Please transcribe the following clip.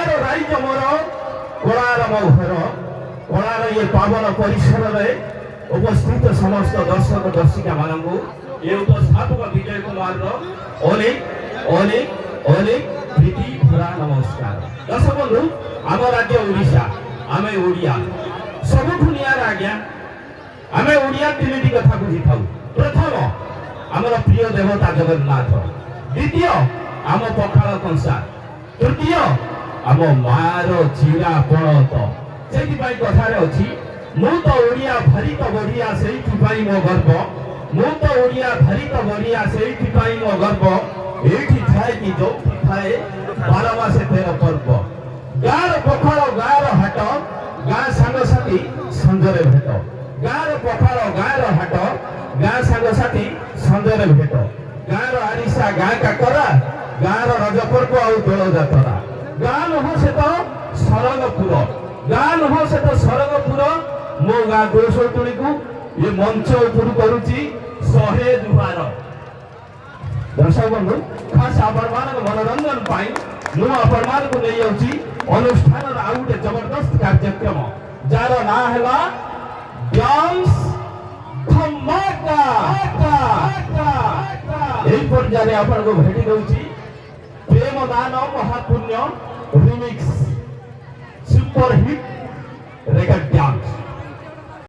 Colour rise मोर colour मो घर colour ये पावन परिसर में उपस्थित समस्त दर्शक दर्शिका मानू ये उपस्थापक विजय कुमार अनेक अनेक अनेक प्रीति भरा नमस्कार। दर्शक बंधु आम राज्य ओडिशा आम ओडिया सबुठू निआर आज्ञा आम ओडिया तीन कथा बुझी था। प्रथम आमर प्रिय देवता जगन्नाथ, द्वितीय आम पखाल कंसा, तृतीय आम मार चिरा पणत। से कथार अच्छी मु तो ओडिया भारी तो बढ़िया से मो गर्व मु तो ओडिया भारी तो बढ़िया से मो गर्व एठी थाए कि जो थाए 12 मासे 13 पर्व गार पखाल गार हाट गाँ सांगसाथी संजरे भेट गाँर पखाल गाँर हाट गाँ सांगसाथी संजरे भेट गाँर आरिसा गाँ काकरा गाँर रज पर्व आउ दोल जातरा गाँ नुह से तो सरगपुर गाँ नुह से तो सरगपुर मो गाँ गोसौतुणी को ये मंच उपरू करुची 100 जुहार। दर्शक बंधु खास आपण मनोरंजन पाई मु आपण को नहीं जाउची अनुष्ठान आउ गोटे जबरदस्त कार्यक्रम जार ना हैला डांस धमाका। एही पर्याय आपण को भेटी दउची प्रेम दान महापुण्य remix super hit record dance.